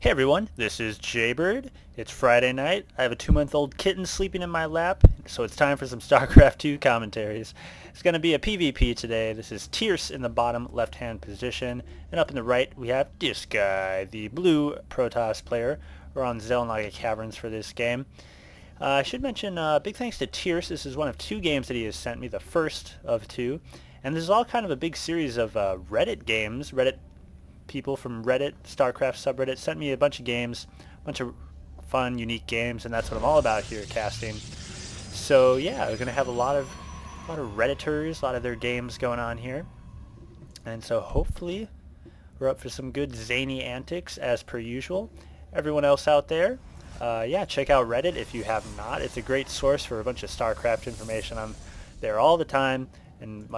Hey everyone, this is Jaybird. It's Friday night. I have a 2-month-old kitten sleeping in my lap, so it's time for some StarCraft 2 commentaries. It's going to be a PvP today. This is Tierce in the bottom left-hand position, and up in the right we have this guy, the blue Protoss player. We're on Zelnaga Caverns for this game. I should mention big thanks to Tierce. This is one of 2 games that he has sent me, the first of 2. And this is all kind of a big series of Reddit games. Reddit people from Reddit, StarCraft subreddit, sent me a bunch of games, a bunch of fun, unique games, and that's what I'm all about here casting. So yeah, we're gonna have a lot of Redditors, a lot of their games going on here, and so hopefully we're up for some good zany antics as per usual. Everyone else out there, yeah, check out Reddit if you have not. It's a great source for a bunch of StarCraft information. I'm there all the time, and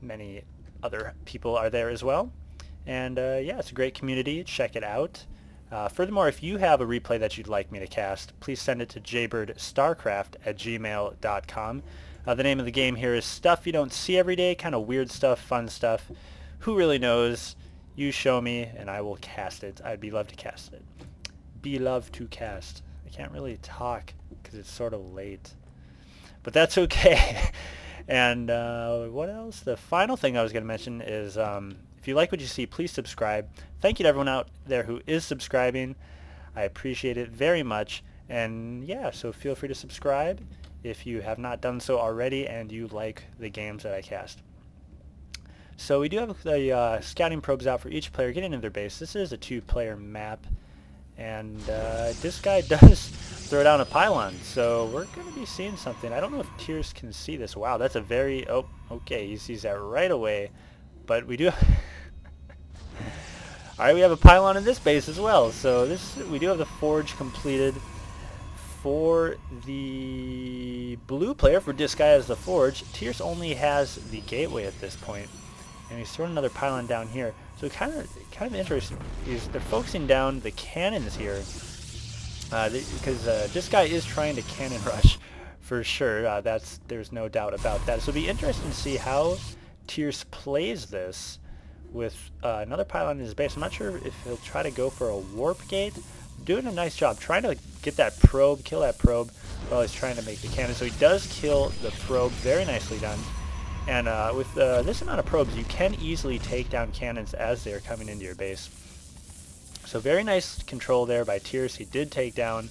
many other people are there as well. And yeah, it's a great community. Check it out. Furthermore, if you have a replay that you'd like me to cast, please send it to jaybirdStarcraft@gmail.com. The name of the game here is Stuff You Don't See Every Day, kind of weird stuff, fun stuff. Who really knows? You show me, and I will cast it. I'd be love to cast it. Be love to cast. I can't really talk because it's sort of late. But that's okay. And what else? The final thing I was going to mention is if you like what you see, please subscribe. Thank you to everyone out there who is subscribing. I appreciate it very much. And yeah, so feel free to subscribe if you have not done so already and you like the games that I cast. So we do have the scouting probes out for each player getting into their base. This is a 2-player map. And this guy does throw down a pylon. So we're going to be seeing something. I don't know if Tierce can see this. Wow, that's a very... Oh, okay, he sees that right away. But we do... Alright, we have a pylon in this base as well. So we do have the forge completed for the blue player. For this guy as the forge, Tierce only has the gateway at this point. And he's throwing another pylon down here. So kind of interesting is they're focusing down the cannons here. Because this guy is trying to cannon rush for sure. There's no doubt about that. So it'll be interesting to see how Tierce plays this with another pylon in his base. I'm not sure if he'll try to go for a warp gate. Doing a nice job trying to get that probe, kill that probe while he's trying to make the cannon. So he does kill the probe, very nicely done. And with this amount of probes, you can easily take down cannons as they're coming into your base. So very nice control there by Tierce. He did take down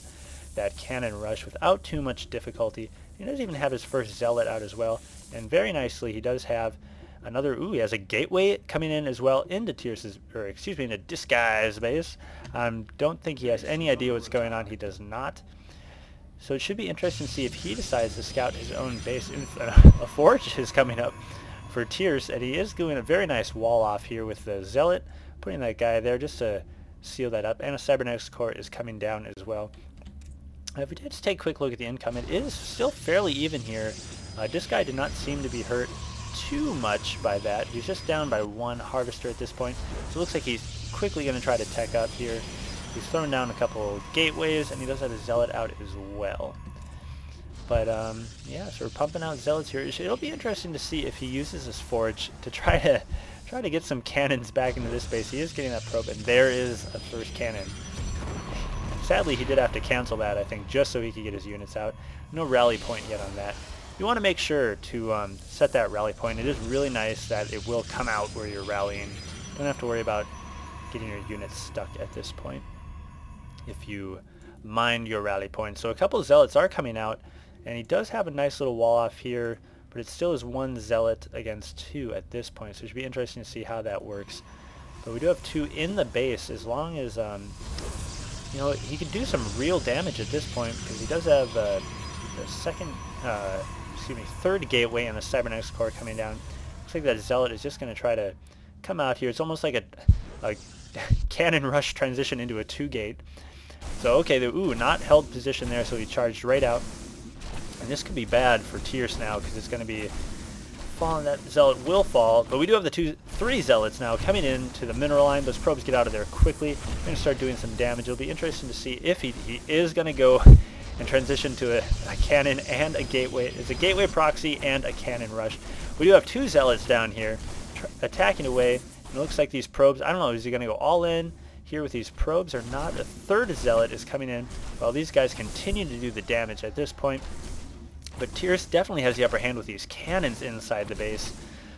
that cannon rush without too much difficulty. He doesn't even have his first zealot out as well. And very nicely, he does have another, he has a gateway coming in as well into Tierce's, or excuse me, into this guy's base. Don't think he has any idea what's going on. He does not. So it should be interesting to see if he decides to scout his own base. A forge is coming up for Tierce, and he is doing a very nice wall off here with the zealot, putting that guy there just to seal that up. And a cybernetics core is coming down as well. If we did just take a quick look at the income, it is still fairly even here. This guy did not seem to be hurt too much by that. He's just down by 1 harvester at this point. So it looks like he's quickly going to try to tech up here. He's throwing down a couple gateways, and he does have his zealot out as well. But yeah, so we're pumping out zealots here. It'll be interesting to see if he uses his forge to try to get some cannons back into this base. He is getting that probe, and there is a first cannon. Sadly, he did have to cancel that, I think, just so he could get his units out. No rally point yet on that. You want to make sure to set that rally point. It is really nice that it will come out where you're rallying. Don't have to worry about getting your units stuck at this point if you mind your rally point. So a couple of zealots are coming out, and he does have a nice little wall off here, but it still is 1 zealot against 2 at this point, so it should be interesting to see how that works. But we do have 2 in the base, as long as you know, he could do some real damage at this point, because he does have the third gateway and the cybernetics core coming down. Looks like that zealot is just going to try to come out here. It's almost like a cannon rush transition into a 2-gate. So okay, not held position there, so he charged right out. And this could be bad for Tierce now, because it's going to be falling. That zealot will fall, but we do have the 3 zealots now coming into the mineral line. Those probes get out of there quickly. We're going to start doing some damage. It'll be interesting to see if he is going to go and transition to a cannon and a gateway. It's a gateway proxy and a cannon rush. We do have 2 zealots down here attacking away. And it looks like these probes, I don't know, is he going to go all in? here with these probes or not. A third zealot is coming in while these guys continue to do the damage at this point. But Tierce definitely has the upper hand with these cannons inside the base.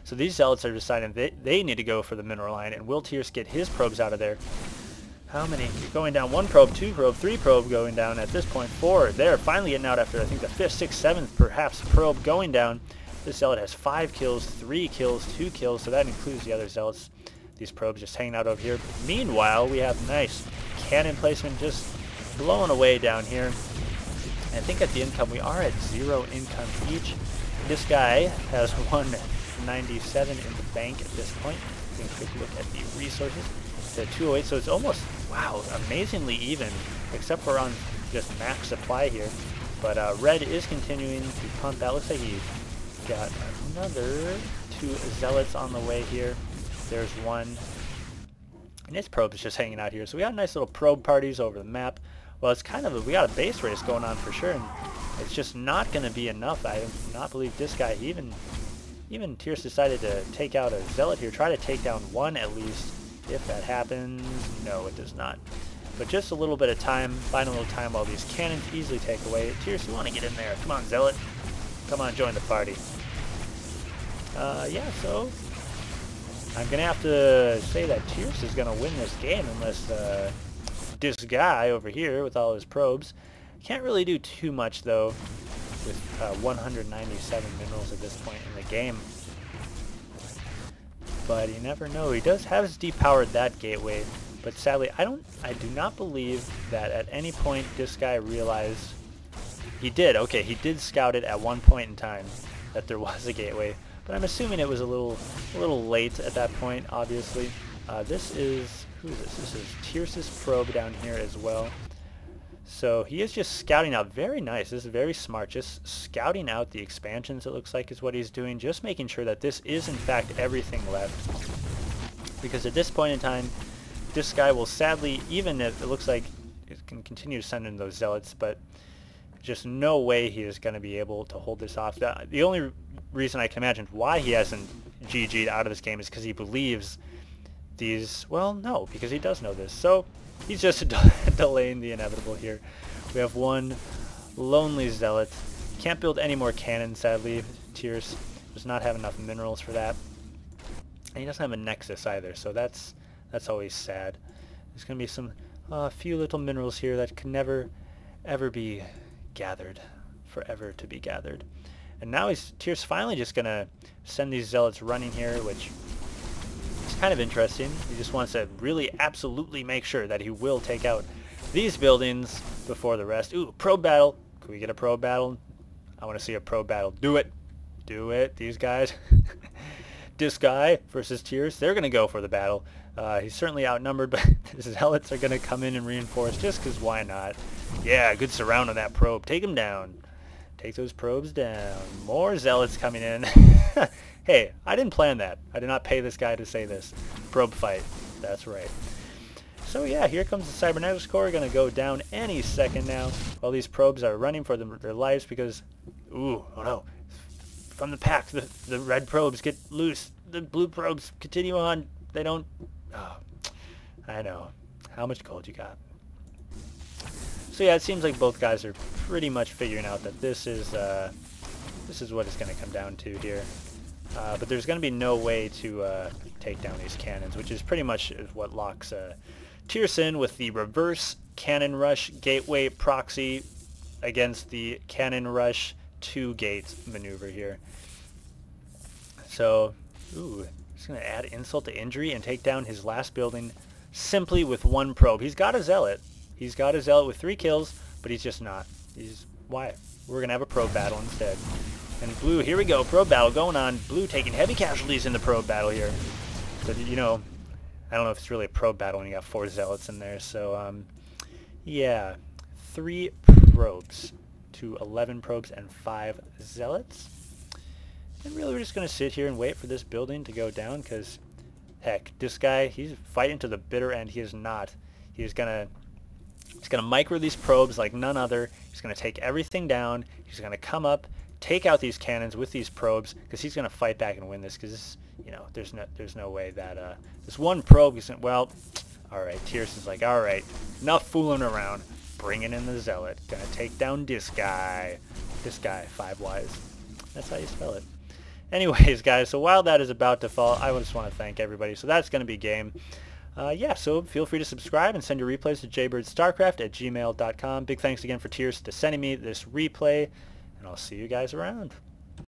So these zealots are deciding they need to go for the mineral line. And will Tierce get his probes out of there? How many? You're going down. 1 probe, 2 probe, 3 probe going down at this point. 4. They're finally getting out after, I think, the 5th, 6th, 7th, perhaps, probe going down. This zealot has 5 kills, 3 kills, 2 kills, so that includes the other zealots. These probes just hanging out over here. Meanwhile, we have nice cannon placement just blowing away down here. And I think at the income, we are at 0 income each. This guy has 197 in the bank at this point. Taking a quick look at the resources. To 208, so it's almost, wow, amazingly even, except for on just max supply here. But Red is continuing to pump out. Looks like he got another 2 zealots on the way here. There's 1. And his probe is just hanging out here. So we got nice little probe parties over the map. Well, it's kind of, we got a base race going on for sure, and it's just not going to be enough. I do not believe this guy, even Tierce decided to take out a zealot here, try to take down 1 at least. If that happens, no, it does not. But just a little bit of time, buying a little time while these cannons easily take away. Tierce, you want to get in there. Come on, Zealot. Come on, join the party. Yeah, so I'm going to have to say that Tierce is going to win this game unless this guy over here with all his probes can't really do too much, though, with 197 minerals at this point in the game. But you never know. He does have depowered that gateway, but sadly, I do not believe that at any point this guy realized he did. Okay, he did scout it at one point in time that there was a gateway, but I'm assuming it was a little late at that point. Obviously, this is who is this? This is Tierce's probe down here as well. So he is just scouting out. Very nice. This is very smart. Just scouting out the expansions, it looks like, is what he's doing. Just making sure that this is, in fact, everything left. Because at this point in time, this guy will sadly, even if it looks like it can continue to send in those zealots, but just no way he is going to be able to hold this off. The only reason I can imagine why he hasn't GG'd out of this game is because he believes these... Well, no, because he does know this. So he's just delaying the inevitable here. We have 1 lonely zealot. Can't build any more cannons, sadly. Tierce does not have enough minerals for that. And he doesn't have a nexus either, so that's always sad. There's going to be some few little minerals here that can never, ever be gathered. Forever to be gathered. And now Tierce finally just going to send these zealots running here, which is kind of interesting. He just wants to really absolutely make sure that he will take out these buildings before the rest. Ooh, probe battle. Can we get a probe battle? I want to see a probe battle. Do it. Do it. These guys. This guy versus Tierce, they're going to go for the battle. He's certainly outnumbered, but the zealots are going to come in and reinforce just because why not? Yeah, good surround on that probe. Take him down. Take those probes down. More zealots coming in. Hey, I didn't plan that. I did not pay this guy to say this. Probe fight. That's right. So yeah, here comes the cybernetics core. Going to go down any second now. While these probes are running for their lives because... Ooh, oh no. From the pack, the red probes get loose. The blue probes continue on. They don't... Oh, I know. How much gold you got? So yeah, it seems like both guys are pretty much figuring out that this is what it's going to come down to here. But there's going to be no way to take down these cannons, which is pretty much what locks Tierce in with the reverse cannon rush gateway proxy against the cannon rush 2-gate maneuver here. So, ooh, he's going to add insult to injury and take down his last building simply with 1 probe. He's got a zealot. He's got a zealot with 3 kills, but he's just not. Why? We're going to have a probe battle instead. And blue, here we go, probe battle going on. Blue taking heavy casualties in the probe battle here. But, you know, I don't know if it's really a probe battle when you got 4 zealots in there. So, yeah, 3 probes to 11 probes and 5 zealots. And really we're just going to sit here and wait for this building to go down because, heck, this guy, he's fighting to the bitter end. He is not. He's going to micro these probes like none other. He's going to take everything down. He's going to come up, take out these cannons with these probes because he's going to fight back and win this because, you know, there's no way that this 1 probe isn't, well, Alright, Tierce is like, alright, enough fooling around. Bringing in the Zealot. Gonna take down this guy. This guy, 5 Ys. That's how you spell it. Anyways, guys, so while that is about to fall, I just want to thank everybody. So that's going to be game. Yeah, so feel free to subscribe and send your replays to jaybirdsstarcraft@gmail.com. Big thanks again for Tierce to sending me this replay, and I'll see you guys around.